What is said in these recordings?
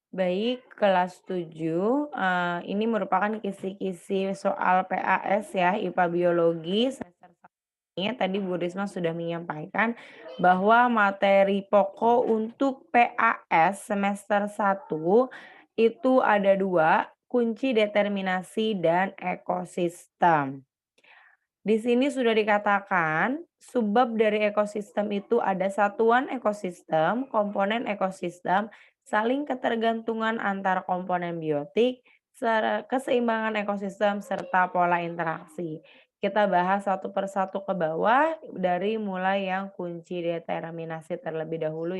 Baik, kelas 7, ini merupakan kisi-kisi soal PAS ya, IPA Biologi semester 1-nya tadi Bu Risma sudah menyampaikan bahwa materi pokok untuk PAS semester 1 itu ada 2, kunci determinasi dan ekosistem. Di sini sudah dikatakan, subbab dari ekosistem itu ada satuan ekosistem, komponen ekosistem, saling ketergantungan antar komponen biotik, keseimbangan ekosistem, serta pola interaksi. Kita bahas satu persatu ke bawah, dari mulai yang kunci determinasi terlebih dahulu.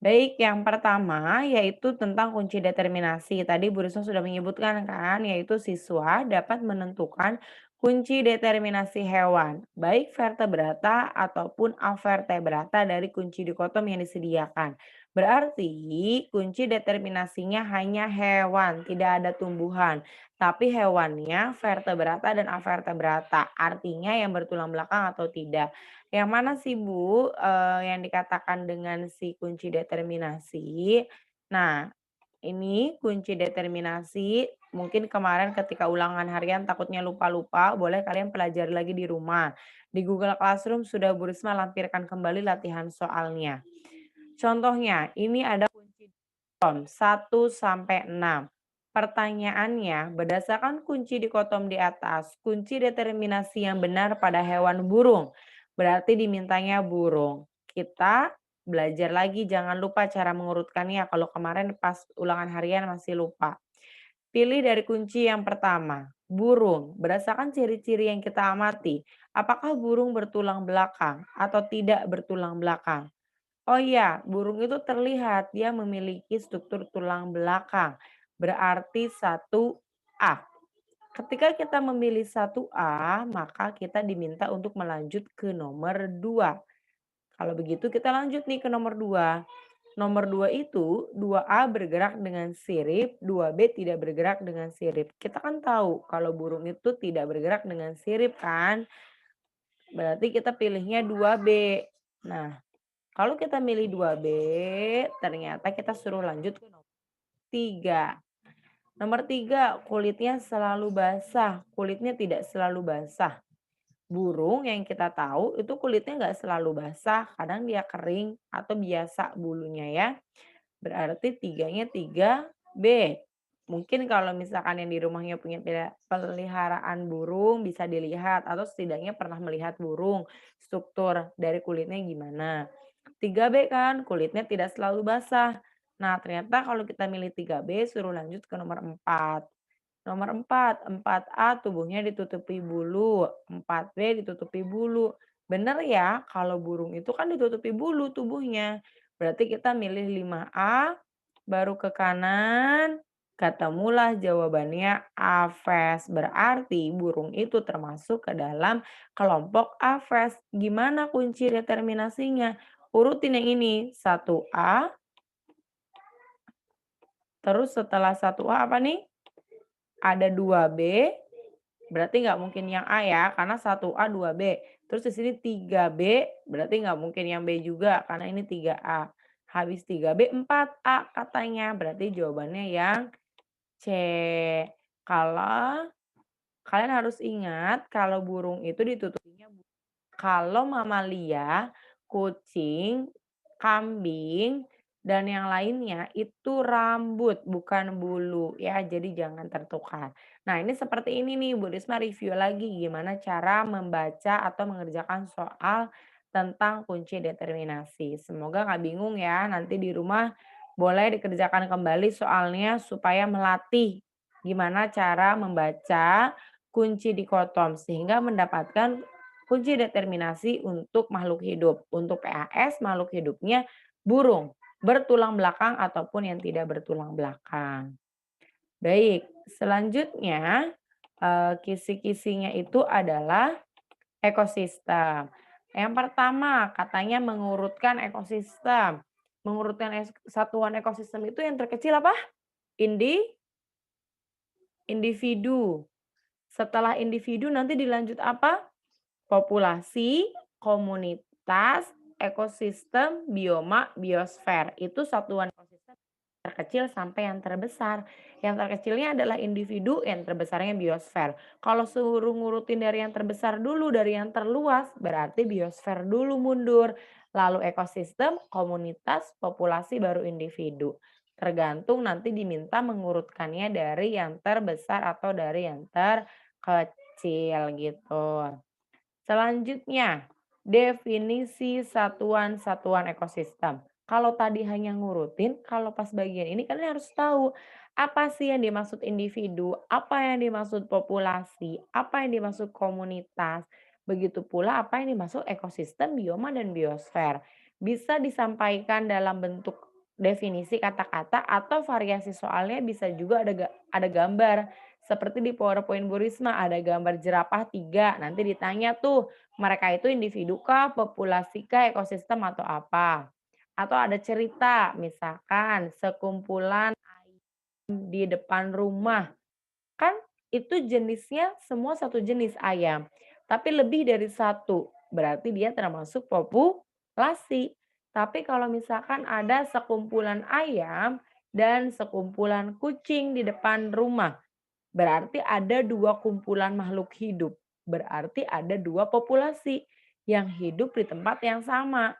Baik, yang pertama yaitu tentang kunci determinasi. Tadi Bu Risma sudah menyebutkan kan, yaitu siswa dapat menentukan kunci determinasi hewan, baik vertebrata ataupun avertebrata dari kunci dikotom yang disediakan. Berarti kunci determinasinya hanya hewan, tidak ada tumbuhan. Tapi hewannya vertebrata dan avertebrata, artinya yang bertulang belakang atau tidak. Yang mana sih Bu, yang dikatakan dengan si kunci determinasi? Nah, ini kunci determinasi mungkin kemarin ketika ulangan harian takutnya lupa-lupa, boleh kalian pelajari lagi di rumah. Di Google Classroom sudah Bu Risma lampirkan kembali latihan soalnya. Contohnya, ini ada kunci dikotom 1 sampai 6. Pertanyaannya, berdasarkan kunci dikotom di atas, kunci determinasi yang benar pada hewan burung. Berarti dimintanya burung. Kita belajar lagi, jangan lupa cara mengurutkannya. Kalau kemarin pas ulangan harian masih lupa. Pilih dari kunci yang pertama, burung. Berdasarkan ciri-ciri yang kita amati, apakah burung bertulang belakang atau tidak bertulang belakang? Oh iya, burung itu terlihat dia memiliki struktur tulang belakang. Berarti 1A. Ketika kita memilih 1A, maka kita diminta untuk melanjut ke nomor 2. Kalau begitu kita lanjut nih ke nomor 2. Nomor 2 itu 2A bergerak dengan sirip, 2B tidak bergerak dengan sirip. Kita kan tahu kalau burung itu tidak bergerak dengan sirip kan? Berarti kita pilihnya 2B. Nah, kalau kita milih 2B, ternyata kita suruh lanjut ke nomor 3. Nomor 3, kulitnya selalu basah. Kulitnya tidak selalu basah. Burung yang kita tahu itu kulitnya nggak selalu basah, kadang dia kering atau biasa bulunya ya. Berarti tiganya 3B. Mungkin kalau misalkan yang di rumahnya punya peliharaan burung bisa dilihat atau setidaknya pernah melihat burung, struktur dari kulitnya gimana. 3B kan kulitnya tidak selalu basah. Nah, ternyata kalau kita milih 3B suruh lanjut ke nomor 4. Nomor 4, 4A tubuhnya ditutupi bulu, 4B ditutupi bulu. Benar ya, kalau burung itu kan ditutupi bulu tubuhnya. Berarti kita milih 5A, baru ke kanan, ketemulah jawabannya Aves. Berarti burung itu termasuk ke dalam kelompok Aves. Gimana kunci determinasinya? Urutin yang ini, 1A, terus setelah 1A apa nih? Ada 2B, berarti nggak mungkin yang A ya, karena 1A 2B. Terus di sini 3B, berarti nggak mungkin yang B juga, karena ini 3A. Habis 3B 4A katanya, berarti jawabannya yang C. Kalau kalian harus ingat kalau burung itu ditutupinya kalau mamalia, kucing, kambing, dan yang lainnya itu rambut bukan bulu ya, jadi jangan tertukar. Nah ini seperti ini nih Bu Risma review lagi gimana cara membaca atau mengerjakan soal tentang kunci determinasi. Semoga nggak bingung ya, nanti di rumah boleh dikerjakan kembali soalnya supaya melatih gimana cara membaca kunci dikotom sehingga mendapatkan kunci determinasi untuk makhluk hidup. Untuk PAS makhluk hidupnya burung, bertulang belakang ataupun yang tidak bertulang belakang. Baik, selanjutnya, kisi-kisinya itu adalah ekosistem. Yang pertama katanya mengurutkan ekosistem. Mengurutkan satuan ekosistem itu yang terkecil apa? Indi individu. Setelah individu nanti dilanjut apa? Populasi, komunitas, ekosistem, bioma, biosfer. Itu satuan ekosistem terkecil sampai yang terbesar. Yang terkecilnya adalah individu, yang terbesarnya biosfer. Kalau suruh ngurutin dari yang terbesar dulu, dari yang terluas, berarti biosfer dulu mundur. Lalu ekosistem, komunitas, populasi, baru individu. Tergantung nanti diminta mengurutkannya dari yang terbesar atau dari yang terkecil gitu. Selanjutnya, definisi satuan-satuan ekosistem. Kalau tadi hanya ngurutin, kalau pas bagian ini kalian harus tahu apa sih yang dimaksud individu, apa yang dimaksud populasi, apa yang dimaksud komunitas. Begitu pula apa yang dimaksud ekosistem, bioma, dan biosfer. Bisa disampaikan dalam bentuk definisi kata-kata atau variasi soalnya bisa juga ada gambar. Seperti di PowerPoint Bu Risma ada gambar jerapah 3, nanti ditanya tuh, mereka itu individu kah, populasi kah, ekosistem atau apa? Atau ada cerita, misalkan sekumpulan di depan rumah, kan itu jenisnya semua satu jenis ayam, tapi lebih dari satu, berarti dia termasuk populasi. Tapi kalau misalkan ada sekumpulan ayam dan sekumpulan kucing di depan rumah, berarti ada 2 kumpulan makhluk hidup, berarti ada 2 populasi yang hidup di tempat yang sama,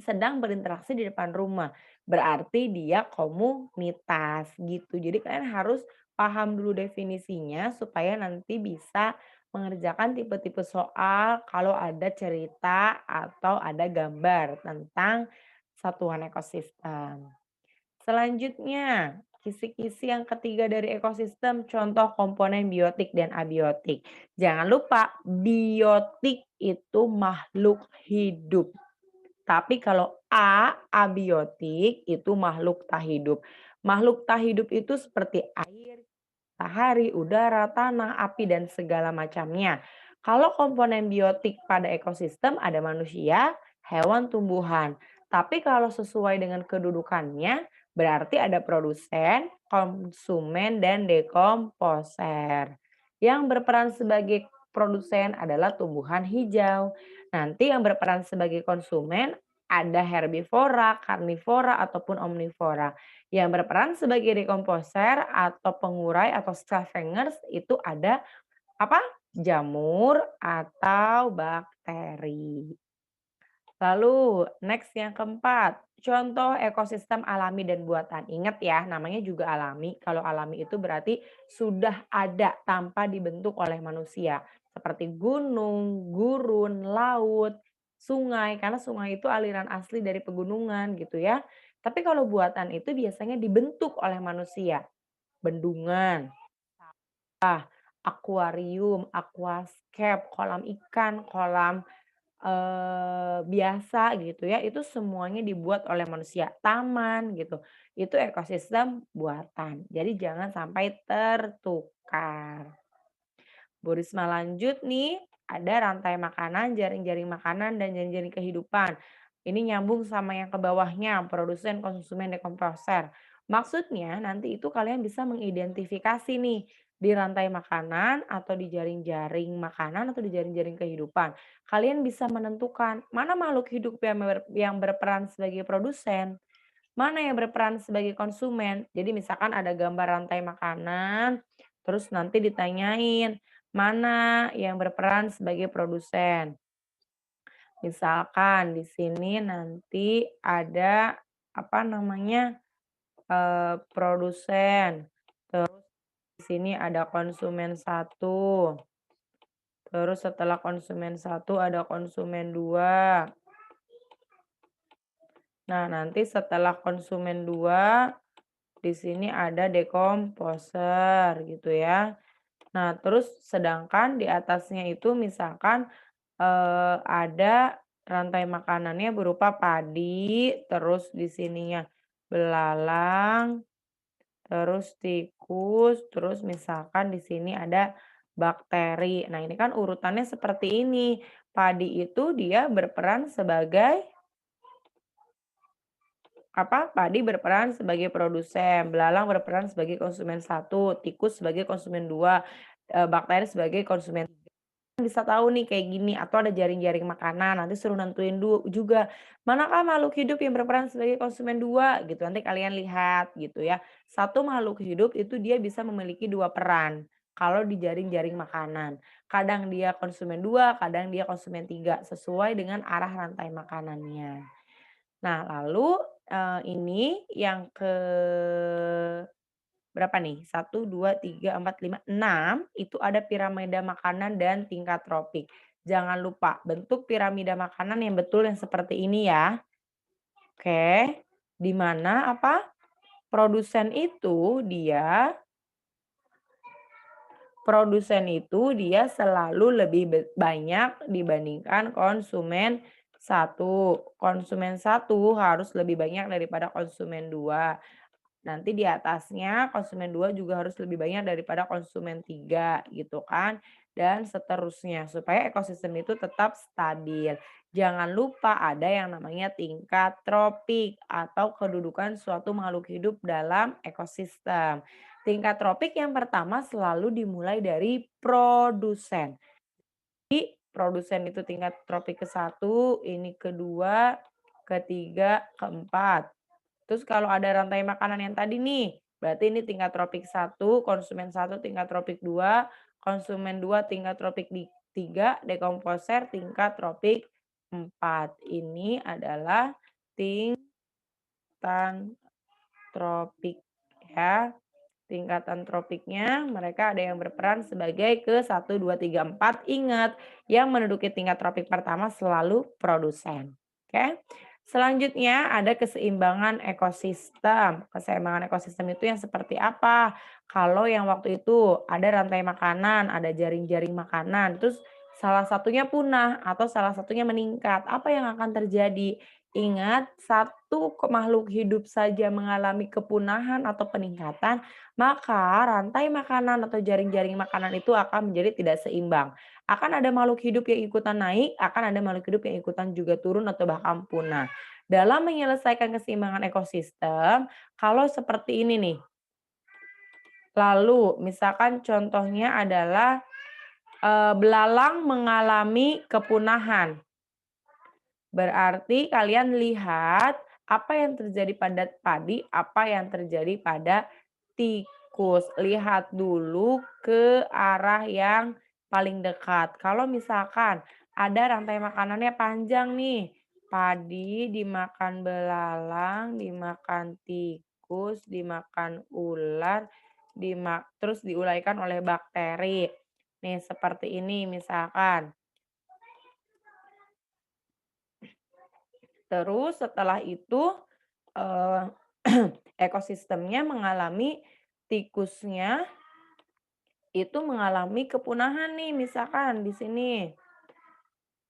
sedang berinteraksi di depan rumah. Berarti dia komunitas gitu. Jadi kalian harus paham dulu definisinya supaya nanti bisa mengerjakan tipe-tipe soal kalau ada cerita atau ada gambar tentang satuan ekosistem. Selanjutnya, kisi-kisi yang ketiga dari ekosistem, contoh komponen biotik dan abiotik. Jangan lupa, biotik itu makhluk hidup. Tapi kalau abiotik itu makhluk tak hidup. Makhluk tak hidup itu seperti air, matahari, udara, tanah, api, dan segala macamnya. Kalau komponen biotik pada ekosistem ada manusia, hewan, tumbuhan. Tapi kalau sesuai dengan kedudukannya, berarti ada produsen, konsumen, dan dekomposer. Yang berperan sebagai produsen adalah tumbuhan hijau. Nanti yang berperan sebagai konsumen ada herbivora, karnivora, ataupun omnivora. Yang berperan sebagai dekomposer atau pengurai atau scavengers itu ada apa? Jamur atau bakteri. Lalu next yang keempat, contoh ekosistem alami dan buatan. Ingat ya, namanya juga alami. Kalau alami itu berarti sudah ada tanpa dibentuk oleh manusia. Seperti gunung, gurun, laut, sungai. Karena sungai itu aliran asli dari pegunungan gitu ya. Tapi kalau buatan itu biasanya dibentuk oleh manusia. Bendungan, akuarium, aquascape, kolam ikan, kolam biasa gitu ya, itu semuanya dibuat oleh manusia, taman gitu, itu ekosistem buatan. Jadi jangan sampai tertukar. Bu Risma lanjut nih, ada rantai makanan, jaring-jaring makanan, dan jaring-jaring kehidupan. Ini nyambung sama yang ke bawahnya, produsen, konsumen, dekomposer. Maksudnya nanti itu kalian bisa mengidentifikasi nih di rantai makanan atau di jaring-jaring makanan atau di jaring-jaring kehidupan. Kalian bisa menentukan mana makhluk hidup yang berperan sebagai produsen, mana yang berperan sebagai konsumen. Jadi misalkan ada gambar rantai makanan, terus nanti ditanyain, mana yang berperan sebagai produsen. Misalkan di sini nanti ada apa namanya, produsen, terus di sini ada konsumen satu, terus setelah konsumen satu ada konsumen 2. Nah, nanti setelah konsumen 2 di sini ada dekomposer gitu ya. Nah, terus sedangkan di atasnya itu misalkan, ada rantai makanannya berupa padi, terus di sininya belalang, terus tikus, terus misalkan di sini ada bakteri. Nah, ini kan urutannya seperti ini. Padi itu dia berperan sebagai apa, padi berperan sebagai produsen, belalang berperan sebagai konsumen satu, tikus sebagai konsumen 2, bakteri sebagai konsumen 3. bisa tahu nih kayak gini atau ada jaring-jaring makanan, nanti suruh nentuin juga, manakah makhluk hidup yang berperan sebagai konsumen 2 gitu, nanti kalian lihat gitu ya. Satu makhluk hidup itu dia bisa memiliki 2 peran kalau di jaring-jaring makanan. Kadang dia konsumen 2, kadang dia konsumen 3 sesuai dengan arah rantai makanannya. Nah lalu, ini yang ke berapa nih? Satu, 2, 3, 4, 5, 6 itu ada piramida makanan dan tingkat tropik. Jangan lupa bentuk piramida makanan yang betul yang seperti ini ya. Oke, di mana apa, produsen itu dia selalu lebih banyak dibandingkan konsumen satu. Konsumen satu harus lebih banyak daripada konsumen 2. Nanti di atasnya konsumen 2 juga harus lebih banyak daripada konsumen 3 gitu kan, dan seterusnya supaya ekosistem itu tetap stabil. Jangan lupa ada yang namanya tingkat tropik atau kedudukan suatu makhluk hidup dalam ekosistem. Tingkat tropik yang pertama selalu dimulai dari produsen. Produsen itu tingkat tropik ke-1, ini kedua, ketiga, keempat. Terus kalau ada rantai makanan yang tadi nih, berarti ini tingkat tropik 1, konsumen 1 tingkat tropik 2, konsumen 2 tingkat tropik 3, dekomposer tingkat tropik 4. Ini adalah tingkatan tropik ya. Tingkatan tropiknya mereka ada yang berperan sebagai ke 1, 2, 3, 4. Ingat, yang menduduki tingkat tropik pertama selalu produsen. Oke. Selanjutnya ada keseimbangan ekosistem. Keseimbangan ekosistem itu yang seperti apa? Kalau yang waktu itu ada rantai makanan, ada jaring-jaring makanan, terus salah satunya punah atau salah satunya meningkat, apa yang akan terjadi? Ingat, satu makhluk hidup saja mengalami kepunahan atau peningkatan, maka rantai makanan atau jaring-jaring makanan itu akan menjadi tidak seimbang. Akan ada makhluk hidup yang ikutan naik, akan ada makhluk hidup yang ikutan juga turun atau bahkan punah. Dalam menyelesaikan keseimbangan ekosistem, kalau seperti ini nih, lalu misalkan contohnya adalah belalang mengalami kepunahan. Berarti kalian lihat apa yang terjadi pada padi, apa yang terjadi pada tikus. Lihat dulu ke arah yang paling dekat. Kalau misalkan ada rantai makanannya panjang nih, padi dimakan belalang, dimakan tikus, dimakan ular, terus diulaikan oleh bakteri. Nih seperti ini misalkan. Terus setelah itu, eee, ekosistemnya mengalami tikusnya itu mengalami kepunahan nih misalkan di sini.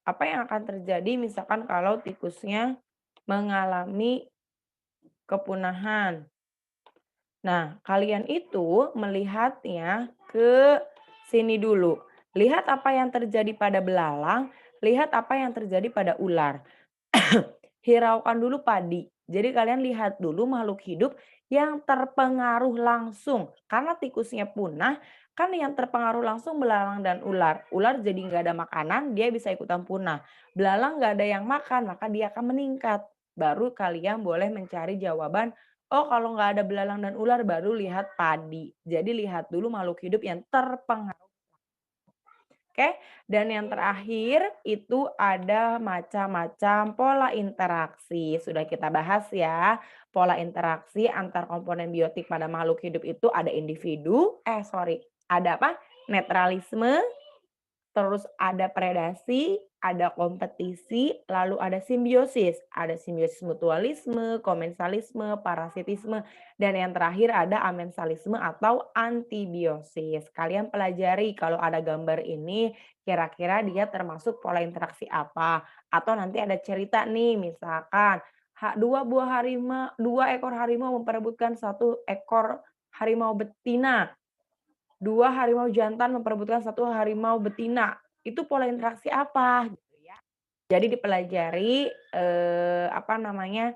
Apa yang akan terjadi misalkan kalau tikusnya mengalami kepunahan? Nah, kalian itu melihatnya ke sini dulu. Lihat apa yang terjadi pada belalang, lihat apa yang terjadi pada ular. Hiraukan dulu padi. Jadi kalian lihat dulu makhluk hidup yang terpengaruh langsung. Karena tikusnya punah, kan yang terpengaruh langsung belalang dan ular. Ular jadi nggak ada makanan, dia bisa ikutan punah. Belalang nggak ada yang makan, maka dia akan meningkat. Baru kalian boleh mencari jawaban, oh kalau nggak ada belalang dan ular baru lihat padi. Jadi lihat dulu makhluk hidup yang terpengaruh. Oke, dan yang terakhir itu ada macam-macam pola interaksi. Sudah kita bahas ya, pola interaksi antar komponen biotik pada makhluk hidup itu ada ada apa? Netralisme, terus ada predasi, ada kompetisi, lalu ada simbiosis. Ada simbiosis mutualisme, komensalisme, parasitisme, dan yang terakhir ada amensalisme atau antibiosis. Kalian pelajari kalau ada gambar ini, kira-kira dia termasuk pola interaksi apa? Atau nanti ada cerita nih, misalkan dua ekor harimau memperebutkan satu ekor harimau betina. Dua harimau jantan memperebutkan satu harimau betina. Itu pola interaksi apa? Gitu ya. Jadi dipelajari, apa namanya,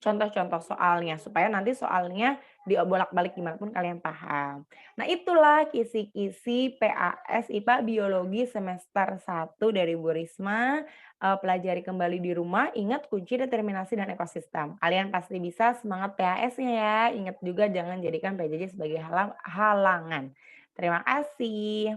contoh-contoh soalnya, supaya nanti soalnya dibolak-balik gimana pun kalian paham. Nah, itulah kisi-kisi PAS IPA Biologi semester 1 dari Bu Risma, pelajari kembali di rumah, ingat kunci determinasi dan ekosistem. Kalian pasti bisa, semangat PAS-nya ya, ingat juga jangan jadikan PJJ sebagai halangan. Terima kasih.